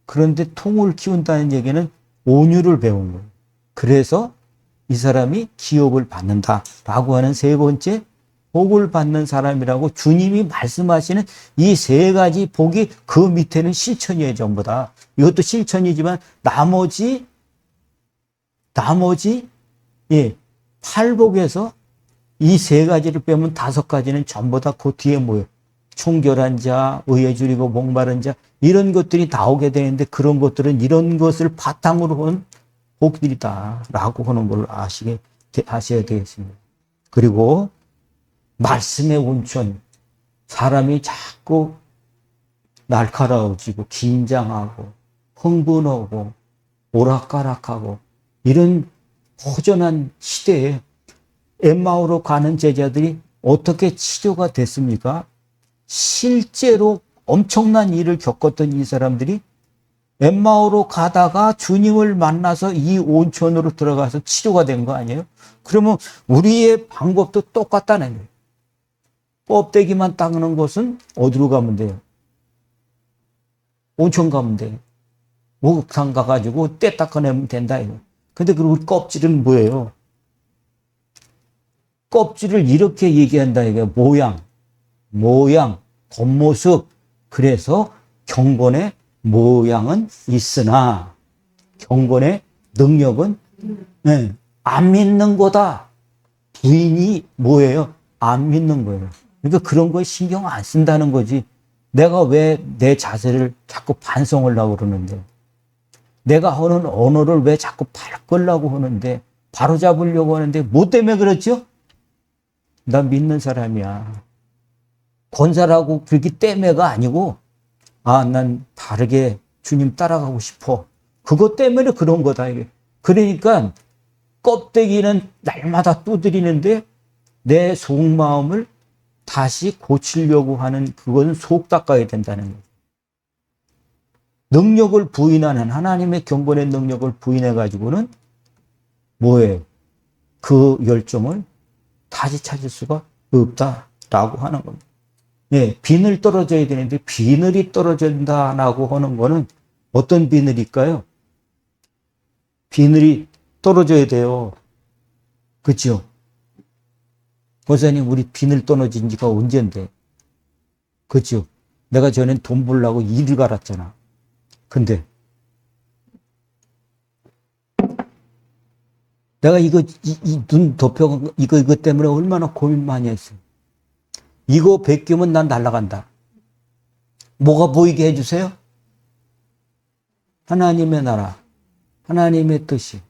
그런데 통을 키운다는 얘기는 온유를 배운 거예요. 그래서 이 사람이 기업을 받는다라고 하는 세 번째 복을 받는 사람이라고 주님이 말씀하시는 이 세 가지 복이 그 밑에는 실천이에요, 전부 다. 이것도 실천이지만 나머지 예, 팔복에서 이 세 가지를 빼면 다섯 가지는 전부 다 그 뒤에 뭐예요? 총결한 자, 의에 줄이고 목마른 자 이런 것들이 나오게 되는데 그런 것들은 이런 것을 바탕으로 한 복들이다라고 하는 걸 아셔야 되겠습니다. 그리고 말씀의 온천, 사람이 자꾸 날카로워지고 긴장하고 흥분하고 오락가락하고 이런 허전한 시대에 엠마오로 가는 제자들이 어떻게 치료가 됐습니까? 실제로 엄청난 일을 겪었던 이 사람들이 엠마오로 가다가 주님을 만나서 이 온천으로 들어가서 치료가 된 거 아니에요? 그러면 우리의 방법도 똑같다는 거예요. 껍데기만 닦는 것은 어디로 가면 돼요? 온천 가면 돼요. 목욕탕 가가지고 때 닦아내면 된다 이거. 근데 그리고 껍질은 뭐예요? 껍질을 이렇게 얘기한다 이게 모양, 겉모습. 그래서 경건의 모양은 있으나 경건의 능력은 안 믿는 거다. 부인이 뭐예요? 안 믿는 거예요. 그러니까 그런 거에 신경 안 쓴다는 거지. 내가 왜 내 자세를 자꾸 반성을 하고 그러는데, 내가 하는 언어를 왜 자꾸 바꾸려고 하는데, 바로잡으려고 하는데, 뭐 때문에 그렇죠? 나 믿는 사람이야. 권사라고 그렇기 때문에가 아니고, 난 바르게 주님 따라가고 싶어. 그것 때문에 그런 거다, 이게. 그러니까, 껍데기는 날마다 두드리는데, 내 속마음을 다시 고치려고 하는 그것은 속 닦아야 된다는 거예요. 능력을 부인하는 하나님의 경건의 능력을 부인해가지고는 뭐예요? 그 열정을 다시 찾을 수가 없다라고 하는 겁니다. 예, 비늘 떨어져야 되는데 비늘이 떨어진다라고 하는 거는 어떤 비늘일까요? 비늘이 떨어져야 돼요. 그렇죠? 권사님, 우리 비늘 떨어진 지가 언젠데? 그렇죠? 내가 전엔 돈 벌려고 일을 갈았잖아. 근데 내가 이 눈 덮여 이거 때문에 얼마나 고민 많이 했어. 이거 벗기면 난 날아간다. 뭐가 보이게 해주세요? 하나님의 나라, 하나님의 뜻이,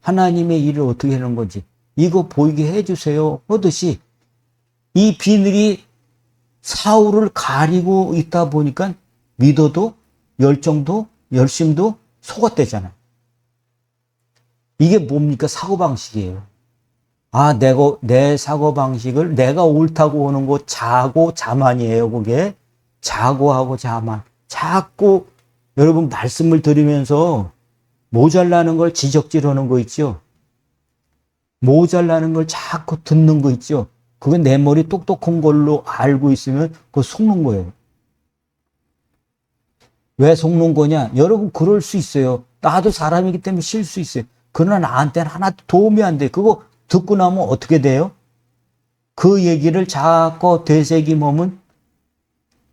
하나님의 일을 어떻게 하는 건지 이거 보이게 해주세요 하듯이 이 비늘이 사울을 가리고 있다 보니까 믿어도 열정도 열심도 속았대잖아. 이게 뭡니까? 사고방식이에요. 내 사고방식을 내가 옳다고 하는 거 자고 자만이에요. 그게 자고하고 자만. 자꾸 여러분 말씀을 들으면서 모자라는 걸 지적질하는 거 있죠. 모자라는 걸 자꾸 듣는 거 있죠. 그건 내 머리 똑똑한 걸로 알고 있으면 그거 속는 거예요. 왜 속는 거냐? 여러분 그럴 수 있어요. 나도 사람이기 때문에 쉴 수 있어요. 그러나 나한테는 하나도 도움이 안 돼. 그거 듣고 나면 어떻게 돼요? 그 얘기를 자꾸 되새김하면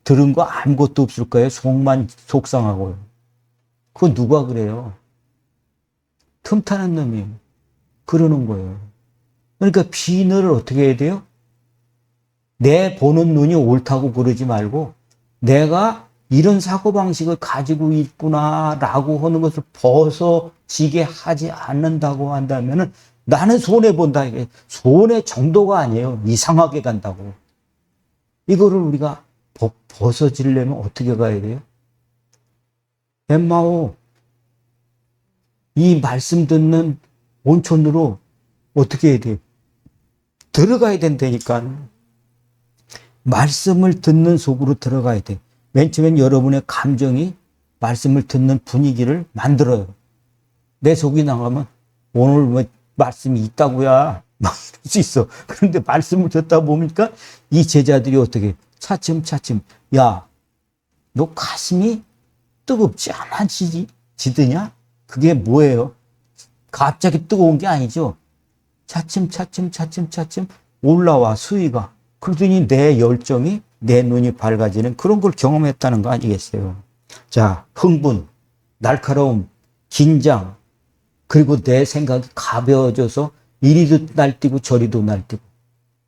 들은 거 아무것도 없을 거예요. 속만 속상하고요. 그거 누가 그래요? 틈타는 놈이 그러는 거예요. 그러니까 비늘을 어떻게 해야 돼요? 내 보는 눈이 옳다고 그러지 말고 내가 이런 사고방식을 가지고 있구나라고 하는 것을 벗어지게 하지 않는다고 한다면 나는 손해본다. 이게 손해 정도가 아니에요. 이상하게 간다고. 이거를 우리가 벗어지려면 어떻게 가야 돼요? 엠마오, 이 말씀 듣는 온천으로 어떻게 해야 돼요? 들어가야 된다니까. 말씀을 듣는 속으로 들어가야 돼. 맨 처음엔 여러분의 감정이 말씀을 듣는 분위기를 만들어요. 내 속이 나가면 오늘 뭐 말씀이 있다고야 막 이럴 수 있어. 그런데 말씀을 듣다 보니까 이 제자들이 어떻게 차츰차츰. 야, 너 가슴이 뜨겁지 않아지드냐? 그게 뭐예요? 갑자기 뜨거운 게 아니죠. 차츰 올라와, 수위가. 그러더니 내 열정이, 내 눈이 밝아지는 그런 걸 경험했다는 거 아니겠어요? 자, 흥분, 날카로움, 긴장, 그리고 내 생각이 가벼워져서 이리도 날뛰고 저리도 날뛰고.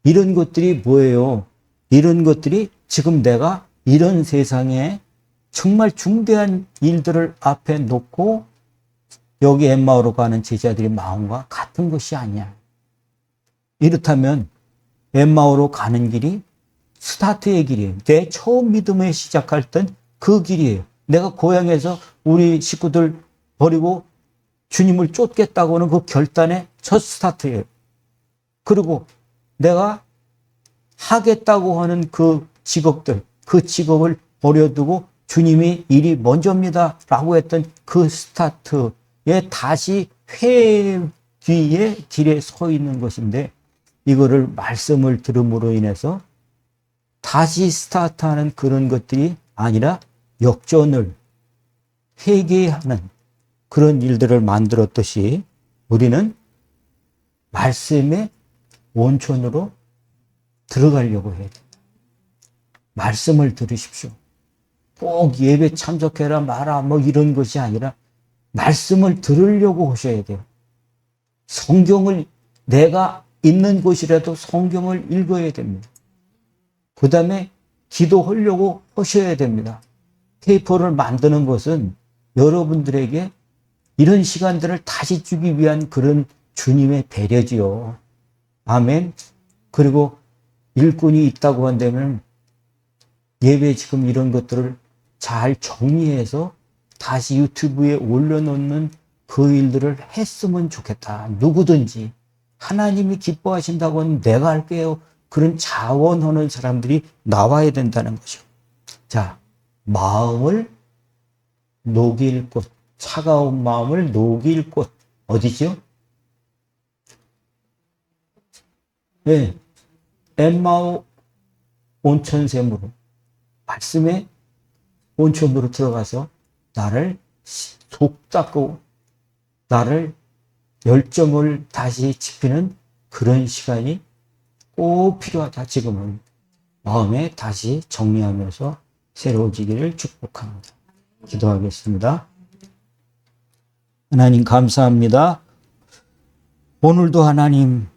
이런 것들이 뭐예요? 이런 것들이 지금 내가 이런 세상에 정말 중대한 일들을 앞에 놓고 여기 엠마오로 가는 제자들의 마음과 같은 것이 아니야. 이렇다면 엠마오로 가는 길이 스타트의 길이에요. 내 처음 믿음에 시작할 땐 그 길이에요. 내가 고향에서 우리 식구들 버리고 주님을 쫓겠다고 하는 그 결단의 첫 스타트예요. 그리고 내가 하겠다고 하는 그 직업들, 그 직업을 버려두고 주님이 일이 먼저입니다 라고 했던 그 스타트에 다시 회귀의 길에 서 있는 것인데, 이거를 말씀을 들음으로 인해서 다시 스타트하는 그런 것들이 아니라 역전을 회개하는 그런 일들을 만들었듯이 우리는 말씀의 온천으로 들어가려고 해야 돼요. 말씀을 들으십시오. 꼭 예배 참석해라 마라 뭐 이런 것이 아니라 말씀을 들으려고 하셔야 돼요. 성경을 내가 있는 곳이라도 성경을 읽어야 됩니다. 그 다음에 기도하려고 하셔야 됩니다. 페이퍼를 만드는 것은 여러분들에게 이런 시간들을 다시 주기 위한 그런 주님의 배려지요. 아멘. 그리고 일꾼이 있다고 한다면 예배 지금 이런 것들을 잘 정리해서 다시 유튜브에 올려놓는 그 일들을 했으면 좋겠다. 누구든지 하나님이 기뻐하신다고 하면 내가 할게요. 그런 자원하는 사람들이 나와야 된다는 거죠. 자, 마음을 녹일 곳, 차가운 마음을 녹일 곳 어디죠? 네, 엠마오 온천샘으로, 말씀의 온천으로 들어가서 나를 속 닦고 나를 열정을 다시 지피는 그런 시간이 꼭 필요하다. 지금은 마음에 다시 정리하면서 새로워지기를 축복합니다. 기도하겠습니다. 하나님 감사합니다. 오늘도 하나님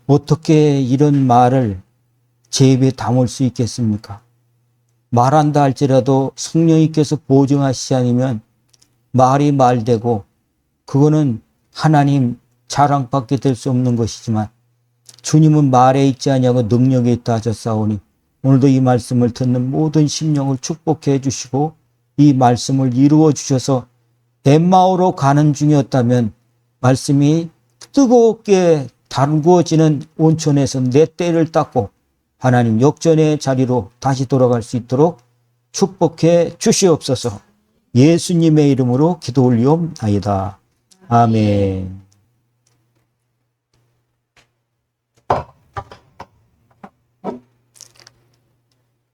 어떻게 이런 말을 제 입에 담을 수 있겠습니까? 말한다 할지라도 성령님께서 보증하시지 않으면 말이 말되고 그거는 하나님 자랑받게 될 수 없는 것이지만 주님은 말에 있지 아니하고 능력에 있다 하셨사오니 오늘도 이 말씀을 듣는 모든 심령을 축복해 주시고 이 말씀을 이루어 주셔서 엠마오로 가는 중이었다면 말씀이 뜨겁게 달구어지는 온천에서 내 때를 닦고 하나님 역전의 자리로 다시 돌아갈 수 있도록 축복해 주시옵소서. 예수님의 이름으로 기도 올리옵나이다. 아멘.